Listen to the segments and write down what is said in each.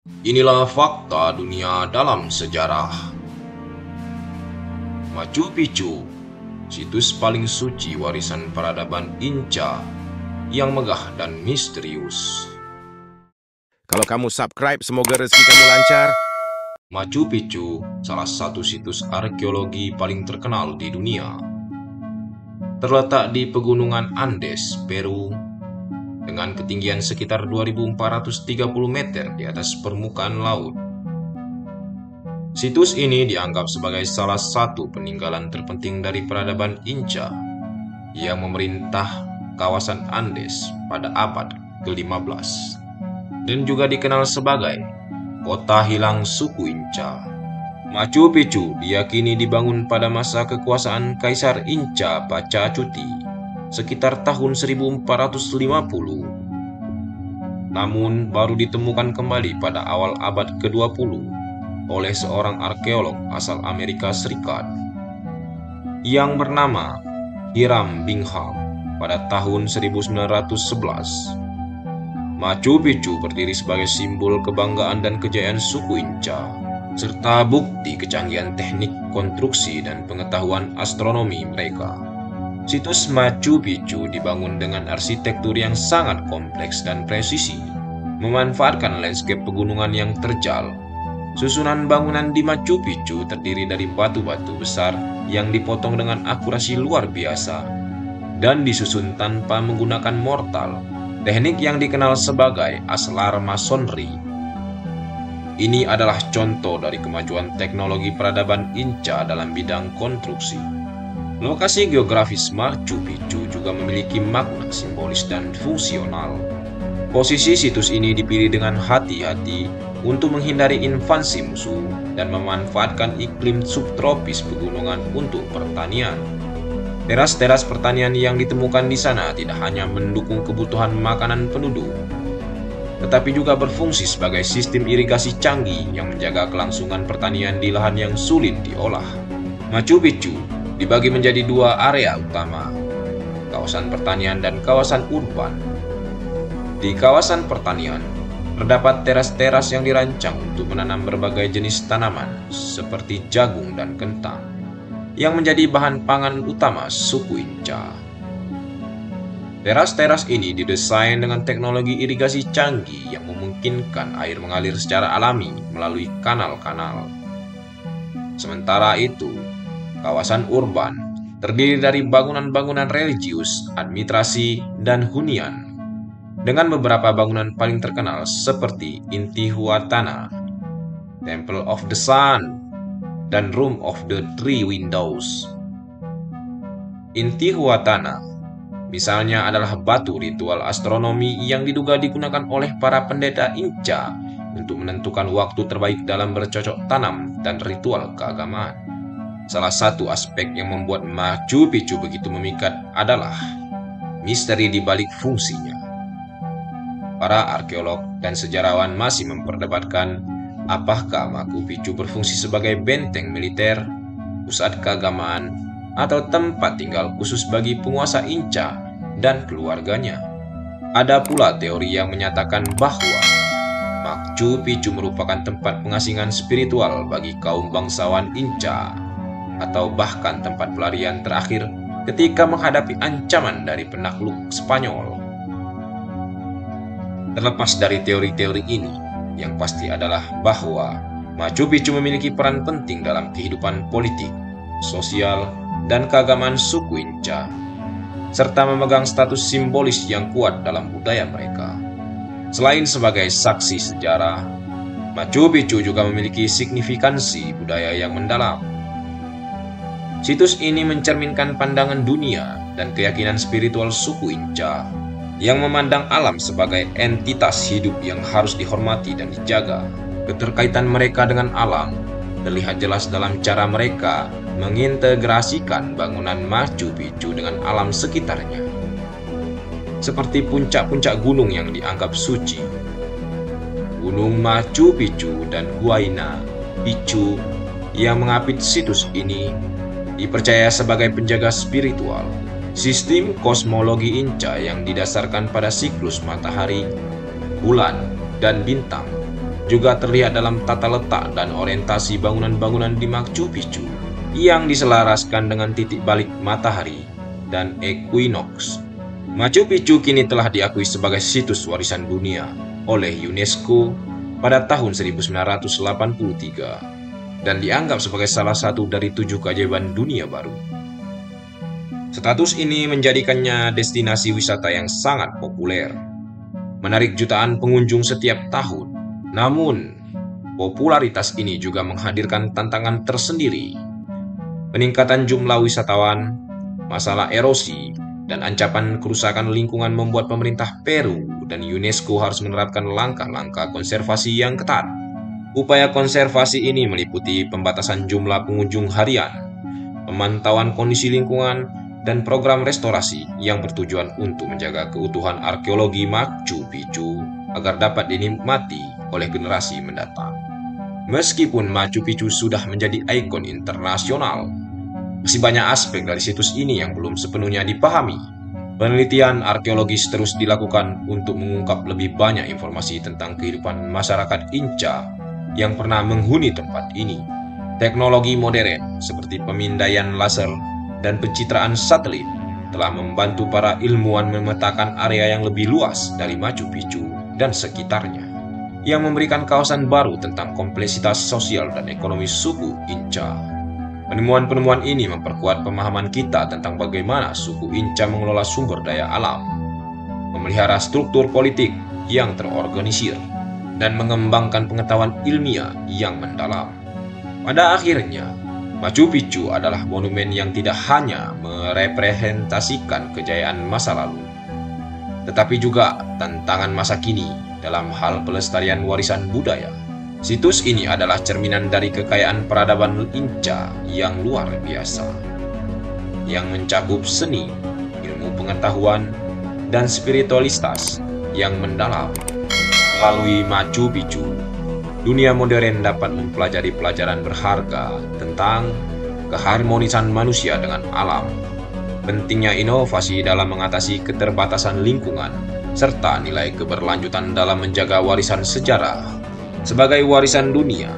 Inilah fakta dunia dalam sejarah. Machu Picchu, situs paling suci warisan peradaban Inca yang megah dan misterius. Kalau kamu subscribe, semoga rezeki kamu lancar. Machu Picchu, salah satu situs arkeologi paling terkenal di dunia. Terletak di pegunungan Andes, Peru, dengan ketinggian sekitar 2.430 meter di atas permukaan laut. Situs ini dianggap sebagai salah satu peninggalan terpenting dari peradaban Inca yang memerintah kawasan Andes pada abad ke-15 dan juga dikenal sebagai kota hilang suku Inca. Machu Picchu diyakini dibangun pada masa kekuasaan Kaisar Inca Pachacuti sekitar tahun 1450. Namun baru ditemukan kembali pada awal abad ke-20 oleh seorang arkeolog asal Amerika Serikat yang bernama Hiram Bingham pada tahun 1911. Machu Picchu berdiri sebagai simbol kebanggaan dan kejayaan suku Inca, serta bukti kecanggihan teknik konstruksi dan pengetahuan astronomi mereka. Situs Machu Picchu dibangun dengan arsitektur yang sangat kompleks dan presisi, memanfaatkan landscape pegunungan yang terjal. Susunan bangunan di Machu Picchu terdiri dari batu-batu besar yang dipotong dengan akurasi luar biasa dan disusun tanpa menggunakan mortal, teknik yang dikenal sebagai aslar masonry. Ini adalah contoh dari kemajuan teknologi peradaban Inca dalam bidang konstruksi. Lokasi geografis Machu Picchu juga memiliki makna simbolis dan fungsional. Posisi situs ini dipilih dengan hati-hati untuk menghindari invasi musuh dan memanfaatkan iklim subtropis pegunungan untuk pertanian. Teras-teras pertanian yang ditemukan di sana tidak hanya mendukung kebutuhan makanan penduduk, tetapi juga berfungsi sebagai sistem irigasi canggih yang menjaga kelangsungan pertanian di lahan yang sulit diolah. Machu Picchu dibagi menjadi dua area utama, kawasan pertanian dan kawasan urban. Di kawasan pertanian, terdapat teras-teras yang dirancang untuk menanam berbagai jenis tanaman seperti jagung dan kentang, yang menjadi bahan pangan utama suku Inca. Teras-teras ini didesain dengan teknologi irigasi canggih yang memungkinkan air mengalir secara alami melalui kanal-kanal. Sementara itu, kawasan urban terdiri dari bangunan-bangunan religius, administrasi, dan hunian, dengan beberapa bangunan paling terkenal seperti Intihuatana, Temple of the Sun, dan Room of the Three Windows. Intihuatana, misalnya, adalah batu ritual astronomi yang diduga digunakan oleh para pendeta Inca untuk menentukan waktu terbaik dalam bercocok tanam dan ritual keagamaan. Salah satu aspek yang membuat Machu Picchu begitu memikat adalah misteri di balik fungsinya. Para arkeolog dan sejarawan masih memperdebatkan apakah Machu Picchu berfungsi sebagai benteng militer, pusat keagamaan, atau tempat tinggal khusus bagi penguasa Inca dan keluarganya. Ada pula teori yang menyatakan bahwa Machu Picchu merupakan tempat pengasingan spiritual bagi kaum bangsawan Inca, atau bahkan tempat pelarian terakhir ketika menghadapi ancaman dari penakluk Spanyol. Terlepas dari teori-teori ini, yang pasti adalah bahwa Machu Picchu memiliki peran penting dalam kehidupan politik, sosial, dan keagamaan suku Inca, serta memegang status simbolis yang kuat dalam budaya mereka. Selain sebagai saksi sejarah, Machu Picchu juga memiliki signifikansi budaya yang mendalam. Situs ini mencerminkan pandangan dunia dan keyakinan spiritual suku Inca yang memandang alam sebagai entitas hidup yang harus dihormati dan dijaga. Keterkaitan mereka dengan alam terlihat jelas dalam cara mereka mengintegrasikan bangunan Machu Picchu dengan alam sekitarnya, seperti puncak-puncak gunung yang dianggap suci. Gunung Machu Picchu dan Huayna Picchu yang mengapit situs ini dipercaya sebagai penjaga spiritual. Sistem kosmologi Inca yang didasarkan pada siklus matahari, bulan, dan bintang juga terlihat dalam tata letak dan orientasi bangunan-bangunan di Machu Picchu yang diselaraskan dengan titik balik matahari dan ekuinoks. Machu Picchu kini telah diakui sebagai situs warisan dunia oleh UNESCO pada tahun 1983 dan dianggap sebagai salah satu dari 7 keajaiban dunia baru. Status ini menjadikannya destinasi wisata yang sangat populer, menarik jutaan pengunjung setiap tahun. Namun, popularitas ini juga menghadirkan tantangan tersendiri. Peningkatan jumlah wisatawan, masalah erosi, dan ancaman kerusakan lingkungan membuat pemerintah Peru dan UNESCO harus menerapkan langkah-langkah konservasi yang ketat. Upaya konservasi ini meliputi pembatasan jumlah pengunjung harian, pemantauan kondisi lingkungan, dan program restorasi yang bertujuan untuk menjaga keutuhan arkeologi Machu Picchu agar dapat dinikmati oleh generasi mendatang. Meskipun Machu Picchu sudah menjadi ikon internasional, masih banyak aspek dari situs ini yang belum sepenuhnya dipahami. Penelitian arkeologis terus dilakukan untuk mengungkap lebih banyak informasi tentang kehidupan masyarakat Inca yang pernah menghuni tempat ini. Teknologi modern seperti pemindaian laser dan pencitraan satelit telah membantu para ilmuwan memetakan area yang lebih luas dari Machu Picchu dan sekitarnya, yang memberikan kawasan baru tentang kompleksitas sosial dan ekonomi suku Inca. Penemuan-penemuan ini memperkuat pemahaman kita tentang bagaimana suku Inca mengelola sumber daya alam, memelihara struktur politik yang terorganisir, dan mengembangkan pengetahuan ilmiah yang mendalam. Pada akhirnya, Machu Picchu adalah monumen yang tidak hanya merepresentasikan kejayaan masa lalu, tetapi juga tantangan masa kini dalam hal pelestarian warisan budaya. Situs ini adalah cerminan dari kekayaan peradaban Inca yang luar biasa, yang mencakup seni, ilmu pengetahuan, dan spiritualitas yang mendalam. Melalui Machu Picchu, dunia modern dapat mempelajari pelajaran berharga tentang keharmonisan manusia dengan alam, pentingnya inovasi dalam mengatasi keterbatasan lingkungan, serta nilai keberlanjutan dalam menjaga warisan sejarah. Sebagai warisan dunia,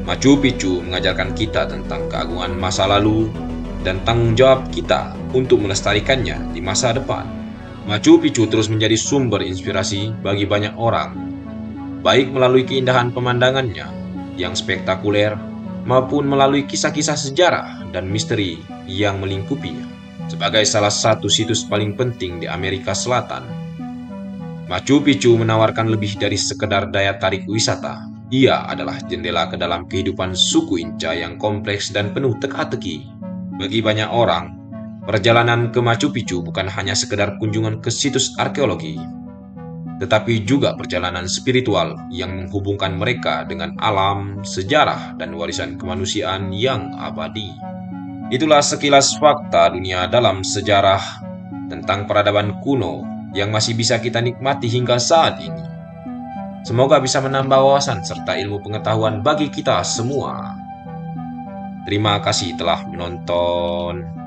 Machu Picchu mengajarkan kita tentang keagungan masa lalu dan tanggung jawab kita untuk melestarikannya di masa depan. Machu Picchu terus menjadi sumber inspirasi bagi banyak orang, baik melalui keindahan pemandangannya yang spektakuler maupun melalui kisah-kisah sejarah dan misteri yang melingkupinya. Sebagai salah satu situs paling penting di Amerika Selatan, Machu Picchu menawarkan lebih dari sekedar daya tarik wisata. Ia adalah jendela ke dalam kehidupan suku Inca yang kompleks dan penuh teka-teki. Bagi banyak orang, perjalanan ke Machu Picchu bukan hanya sekedar kunjungan ke situs arkeologi, tetapi juga perjalanan spiritual yang menghubungkan mereka dengan alam, sejarah, dan warisan kemanusiaan yang abadi. Itulah sekilas fakta dunia dalam sejarah tentang peradaban kuno yang masih bisa kita nikmati hingga saat ini. Semoga bisa menambah wawasan serta ilmu pengetahuan bagi kita semua. Terima kasih telah menonton.